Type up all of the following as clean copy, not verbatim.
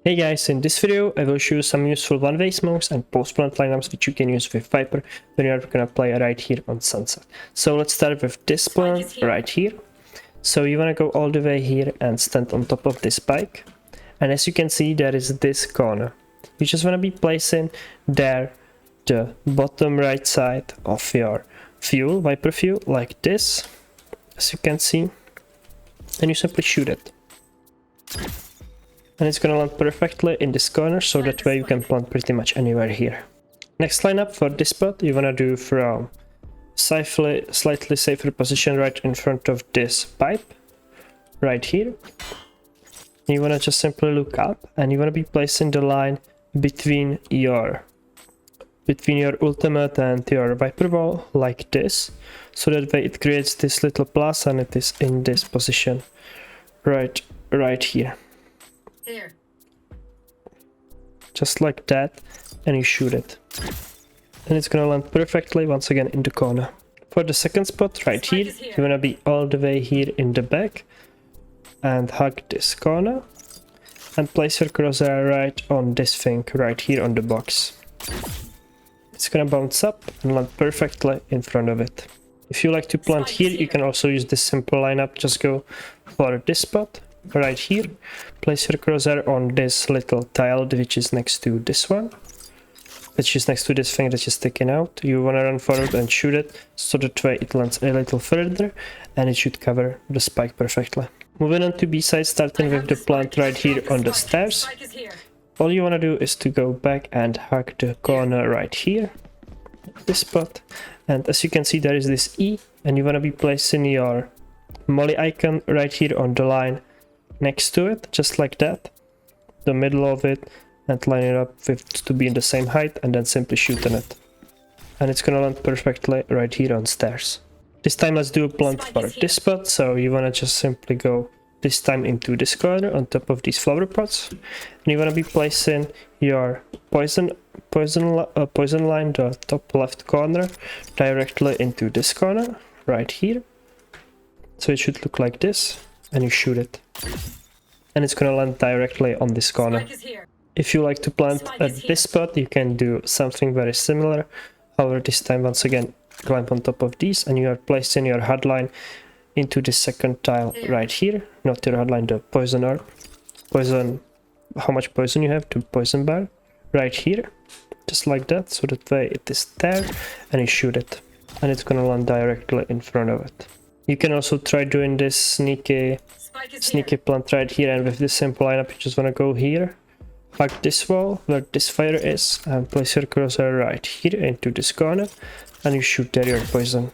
Hey guys, in this video I will show you some useful one-way smokes and post-plant lineups which you can use with Viper when you're gonna play right here on Sunset. So let's start with this plan right here. So you wanna go all the way here and stand on top of this bike. And as you can see, there is this corner. You just wanna be placing there the bottom right side of your fuel, Viper fuel, like this, as you can see. And you simply shoot it. And it's gonna land perfectly in this corner, so that way you can plant pretty much anywhere here. Next lineup for this spot, you wanna do from slightly safer position right in front of this pipe, right here. You wanna just simply look up, and you wanna be placing the line between your ultimate and your Viper wall, like this, so that way it creates this little plus and it is in this position, right here. Here. Just like that, and you shoot it. And it's gonna land perfectly once again in the corner. For the second spot right here, you wanna be all the way here in the back and hug this corner and place your crosshair right on this thing right here on the box. It's gonna bounce up and land perfectly in front of it. If you like to plant here, you can also use this simple lineup. Just go for this spot right here, place your crosshair on this little tile which is next to this one, which is next to this thing that is sticking out. You want to run forward and shoot it, so that way it lands a little further and it should cover the spike perfectly. Moving on to B side, starting with the plant right here on the stairs. All you want to do is to go back and hug the corner right here, this spot, and as you can see there is this E, and you want to be placing your molly icon right here on the line next to it, just like that, the middle of it, and line it up with to be in the same height, and then simply shoot on it. And it's gonna land perfectly right here on stairs. This time let's do a plant for this spot, so you wanna just simply go this time into this corner on top of these flower pots, and you wanna be placing your poison line, the top left corner, directly into this corner right here. So it should look like this, and you shoot it. And it's gonna land directly on this corner. If you like to plant at this spot, you can do something very similar. However, this time once again climb on top of these, and you are placing your hard line into the second tile right here. Not your hard line, the poison orb. Poison, how much poison you have, the poison bar right here. Just like that, so that way it is there, and you shoot it. And it's gonna land directly in front of it. You can also try doing this sneaky plant right here, and with this simple lineup you just want to go here, hug this wall where this fire is, and place your crosshair right here into this corner, and you shoot there your poison.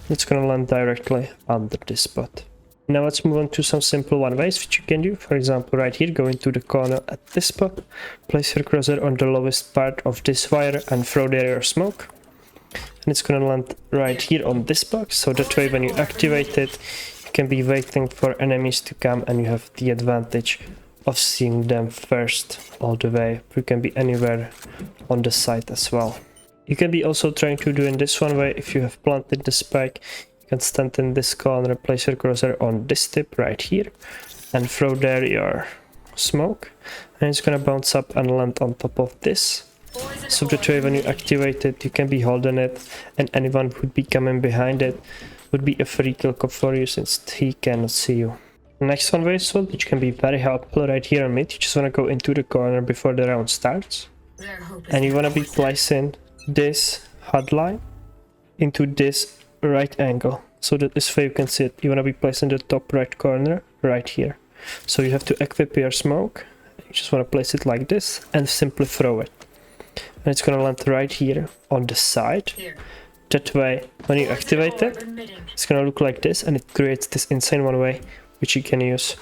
It's gonna land directly under this spot. Now let's move on to some simple one ways which you can do. For example, right here, go into the corner at this spot, place your crosshair on the lowest part of this wire and throw there your smoke. And it's gonna land right here on this box, so that way when you activate it, you can be waiting for enemies to come and you have the advantage of seeing them first all the way. You can be anywhere on the site as well. You can be also trying to do in this one way. If you have planted the spike, you can stand in this corner, place your crosshair on this tip right here, and throw there your smoke, and it's gonna bounce up and land on top of this. So that way when you activate it, you can be holding it, and anyone who would be coming behind it would be a free kill for you since he cannot see you. Next one way sword, which can be very helpful right here on mid. You just want to go into the corner before the round starts, and you want to be placing this hard line into this right angle, so that this way you can see it. You want to be placing the top right corner right here. So you have to equip your smoke, you just want to place it like this and simply throw it. And it's gonna land right here on the side. That way, when you activate it, it's gonna look like this, and it creates this insane one way, which you can use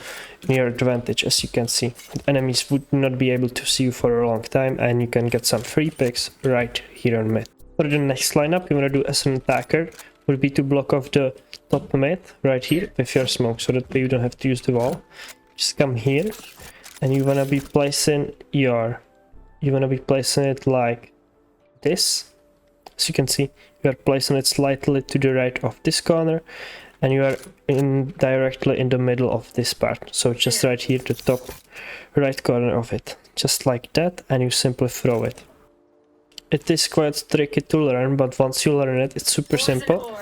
in your advantage, as you can see. Enemies would not be able to see you for a long time, and you can get some free picks right here on mid. For the next lineup, you wanna do as an attacker, would be to block off the top mid right here with your smoke, so that way you don't have to use the wall. Just come here, and you wanna be placing it like this. As you can see, you are placing it slightly to the right of this corner, and you are directly in the middle of this part. So just right here, the top right corner of it, just like that, and you simply throw it. It is quite tricky to learn, but once you learn it, it's super simple.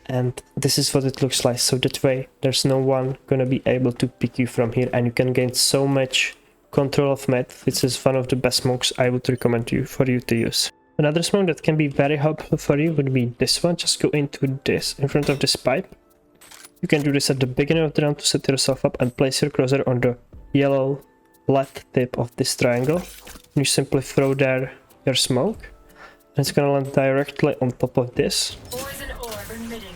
And this is what it looks like. So that way, there's no one gonna be able to pick you from here, and you can gain so much control of mid. This is one of the best smokes I would recommend for you to use. Another smoke that can be very helpful for you would be this one. Just go into this, in front of this pipe. You can do this at the beginning of the round to set yourself up and place your crosshair on the yellow left tip of this triangle. You simply throw there your smoke, and it's gonna land directly on top of this.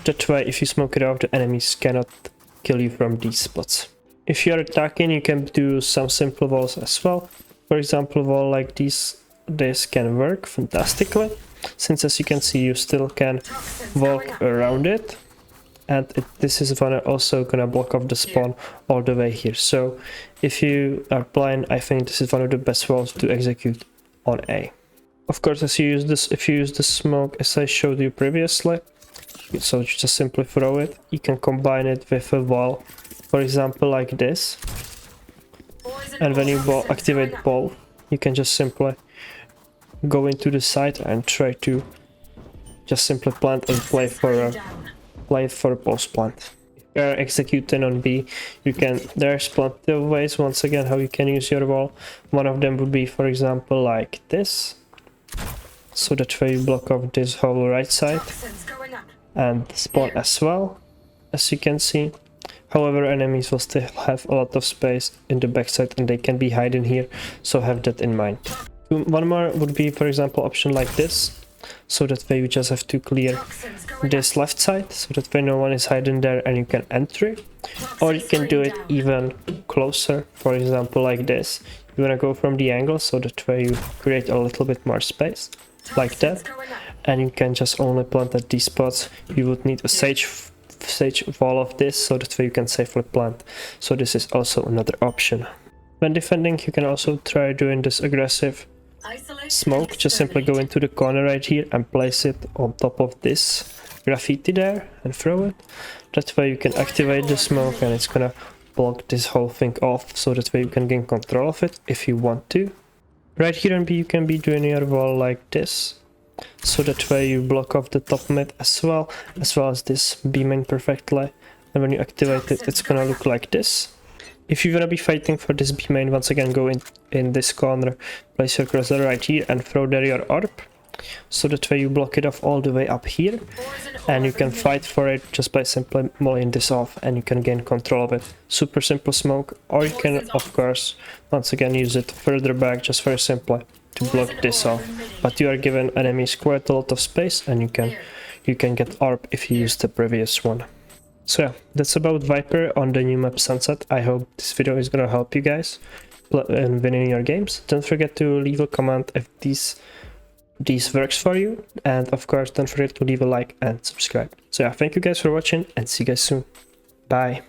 That way, if you smoke it out, the enemies cannot kill you from these spots. If you are attacking, you can do some simple walls as well. For example, a wall like this can work fantastically, since as you can see, you still can walk around it, and this is also gonna block off the spawn all the way here. So if you are blind, I think this is one of the best walls to execute on A. Of course, if you use the smoke as I showed you previously, so you just simply throw it. You can combine it with a wall, for example, like this, and when you activate both, you can just simply go into the side and try to just simply plant and play for a post plant. If you are executing on B, there's plenty of ways once again how you can use your wall. One of them would be, for example, like this, so that way you block off this whole right side and spawn as well, as you can see. However, enemies will still have a lot of space in the backside and they can be hiding here, so have that in mind. One more would be, for example, option like this, so that way you just have to clear this left side, so that way no one is hiding there and you can enter. Or you can do it even closer, for example, like this. You wanna go from the angle, so that way you create a little bit more space, like that. And you can just only plant at these spots. You would need a sage wall of this, so that way you can safely plant. So this is also another option. When defending, you can also try doing this aggressive smoke. Just simply go into the corner right here and place it on top of this graffiti there and throw it. That way you can activate the smoke and it's gonna block this whole thing off, so that way you can gain control of it if you want to. Right here on B, you can be doing your wall like this, so that way you block off the top mid as well as this B main perfectly, and when you activate it, it's gonna look like this. If you're gonna be fighting for this B main, once again go in this corner, place your cursor right here and throw there your orb, so that way you block it off all the way up here, and you can fight for it just by simply mulling this off and you can gain control of it. Super simple smoke, or you can of course once again use it further back just very simply to block this off, but you are given enemies quite a lot of space and you can get orb if you use the previous one. So yeah, that's about Viper on the new map Sunset. I hope this video is gonna help you guys in winning your games. Don't forget to leave a comment if these works for you, and of course don't forget to leave a like and subscribe. So yeah, thank you guys for watching and see you guys soon. Bye.